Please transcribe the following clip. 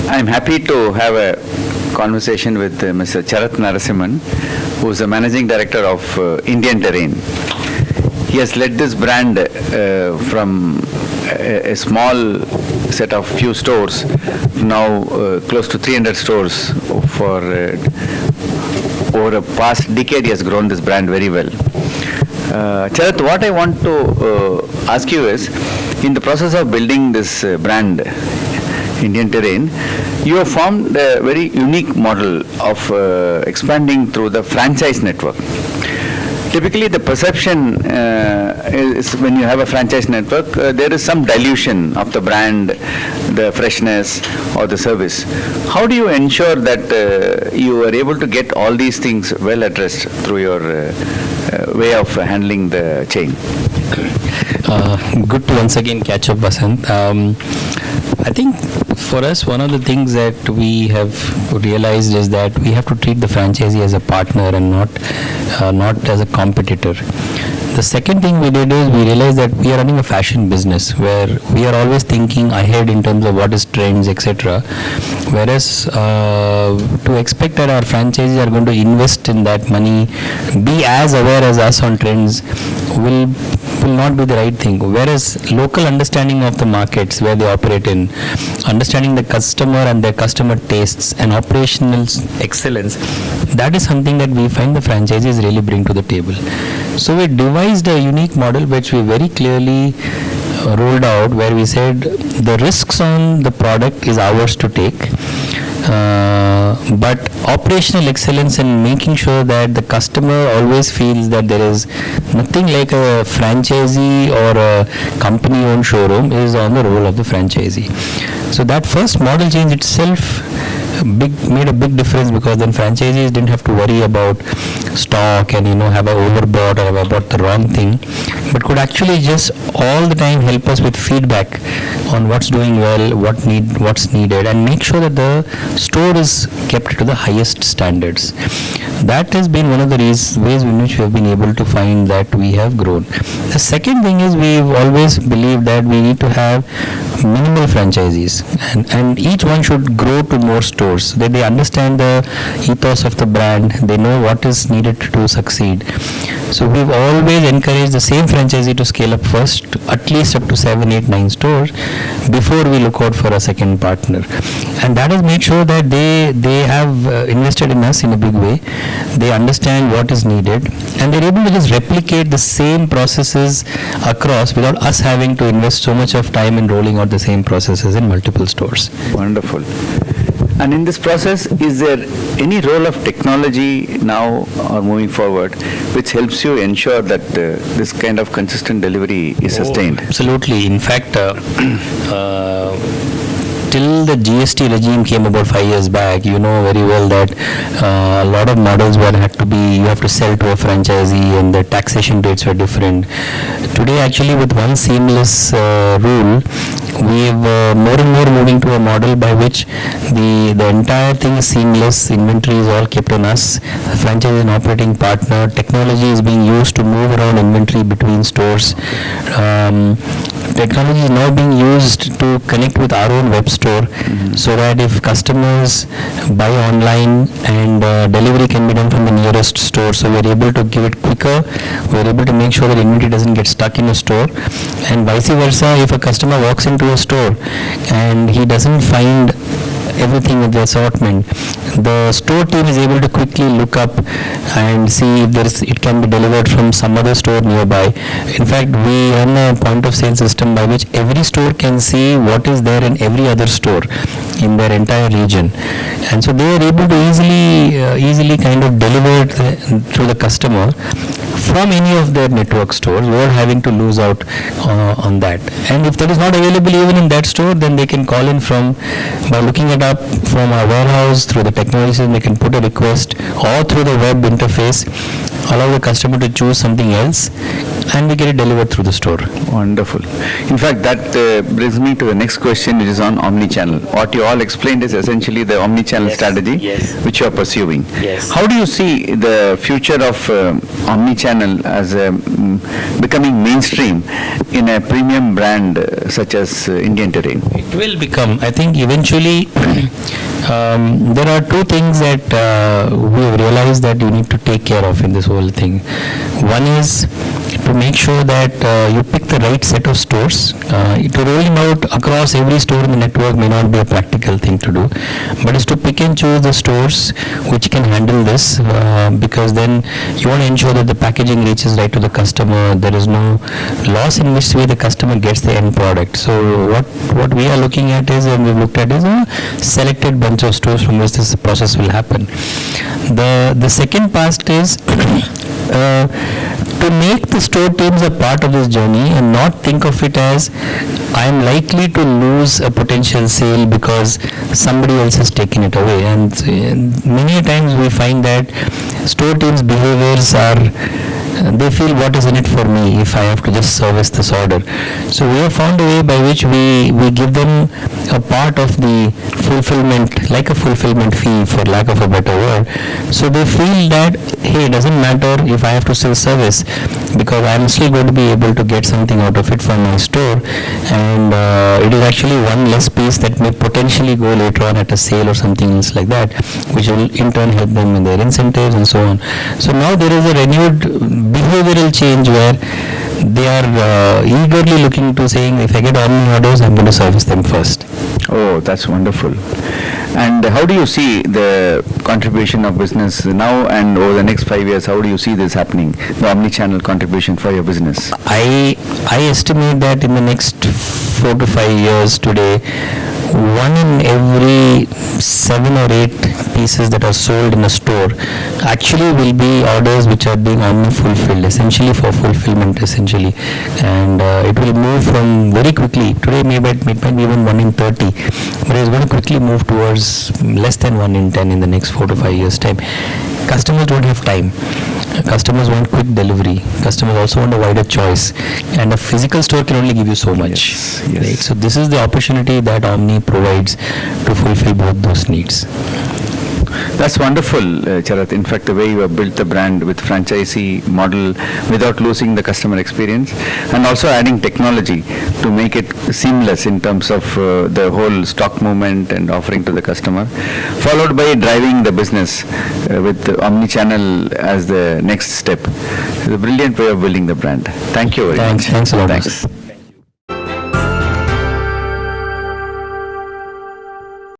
I'm happy to have a conversation with Mr. Charath Narsimhan, who is the managing director of Indian Terrain. He has led this brand from a small set of few stores, now close to 300 stores. For over a past decade, he has grown this brand very well. Charath, what I want to ask you is, in the process of building this brand, Indian Terrain, you have formed a very unique model of expanding through the franchise network. Typically, the perception is when you have a franchise network, there is some dilution of the brand, the freshness or the service. How do you ensure that you are able to get all these things well addressed through your way of handling the chain? Good to once again catch up, Vasanth. I think for us, one of the things that we have realized is that we have to treat the franchisee as a partner and not as a competitor. The second thing we did is we realized that we are running a fashion business where we are always thinking ahead in terms of what is trends, etc. Whereas to expect that our franchisees are going to invest in that money, be as aware as us on trends, will not be the right thing. Whereas local understanding of the markets where they operate in, understanding the customer and their customer tastes and operational excellence, that is something that we find the franchisees really bring to the table. So we devised a unique model which we very clearly rolled out, where we said the risks on the product is ours to take, but operational excellence and making sure that the customer always feels that there is nothing like a franchisee or a company-owned showroom is on the role of the franchisee. So that first model change itself made a big difference, because then franchisees didn't have to worry about stock and have I overbought or have I bought the wrong thing, but could actually just all the time help us with feedback on what's doing well, what's needed, and make sure that the store is kept to the highest standards. That has been one of the ways in which we have been able to find that we have grown. The second thing is we've always believed that we need to have minimal franchisees, and each one should grow to more stores, that they understand the ethos of the brand, they know what is needed to succeed. So we've always encouraged the same franchisee to scale up first, at least up to 7, 8, 9 stores, before we look out for a second partner. And that has made sure that they have invested in us in a big way. They understand what is needed, and they're able to just replicate the same processes across without us having to invest so much of time in rolling out the same processes in multiple stores. Wonderful. And in this process, is there any role of technology now or moving forward which helps you ensure that this kind of consistent delivery is sustained? Absolutely. In fact, till the GST regime came about 5 years back, you know very well that a lot of models you have to sell to a franchisee, and the taxation rates were different. Today, actually, with one seamless rule, we've more and more moving to a model by which the entire thing is seamless. Inventory is all kept on us. The franchise is an operating partner. Technology is being used to move around inventory between stores. Technology is now being used to connect with our own web store, so that if customers buy online and delivery can be done from the nearest store, so we're able to give it quicker, we're able to make sure that inventory doesn't get stuck in a store, and vice versa. If a customer walks into a store and he doesn't find everything with the assortment, the store team is able to quickly look up and see if it can be delivered from some other store nearby. In fact, we run a point of sale system by which every store can see what is there in every other store in their entire region, and so they are able to easily kind of deliver it to the customer from any of their network stores without having to lose out on that. And if that is not available even in that store, then they can call in by looking it up from our warehouse through the technology system. They can put a request, or through the web interface, allow the customer to choose something else, and we get it delivered through the store. Wonderful. In fact, that brings me to the next question, which is on omni-channel. What you all explained is essentially the omni-channel strategy which you are pursuing. Yes. How do you see the future of omni-channel as becoming mainstream in a premium brand such as Indian Terrain? It will become, I think eventually, there are two things that we have realized that you need to take care of in this whole thing. One is to make sure that you pick the right set of stores. To rolling out across every store in the network may not be a practical thing to do, but is to pick and choose the stores which can handle this, because then you want to ensure that the packaging reaches right to the customer. There is no loss in which way the customer gets the end product. So what we are looking at is, and we've looked at, is a selected bunch of stores from which this process will happen. The second part is to make the store teams a part of this journey and not think of it as I am likely to lose a potential sale because somebody else has taken it away. And many times we find that store teams' behaviors are, they feel what is in it for me if I have to just service this order. So we have found a way by which we give them a part of the fulfillment, like a fulfillment fee for lack of a better word. So they feel that, hey, it doesn't matter if I have to still service because I'm still going to be able to get something out of it from my store, and it is actually one less piece that may potentially go later on at a sale or something else like that, which will in turn help them in their incentives and so on. So now there is a renewed behavioral change where they are eagerly looking to saying, if I get omni orders, I'm going to service them first. Oh, that's wonderful. And how do you see the contribution of business now and over the next 5 years? How do you see this happening, the omni-channel contribution for your business? I estimate that in the next 4 to 5 years today, 1 in every 7 or 8 pieces that are sold in a store actually will be orders which are being omni-fulfilled, essentially for fulfillment, essentially. And it will move from very quickly. Today it might be even 1 in 30, but it's going to quickly move towards less than 1 in 10 in the next 4 to 5 years' time. Customers don't have time. Customers want quick delivery. Customers also want a wider choice. And a physical store can only give you so much. Yes. Right? So this is the opportunity that Omni provides to fulfill both those needs. That's wonderful, Charath. In fact, the way you have built the brand with franchisee model without losing the customer experience, and also adding technology to make it seamless in terms of the whole stock movement and offering to the customer, followed by driving the business with the omni-channel as the next step. It's a brilliant way of building the brand. Thank you very much. Thanks a lot. Thanks.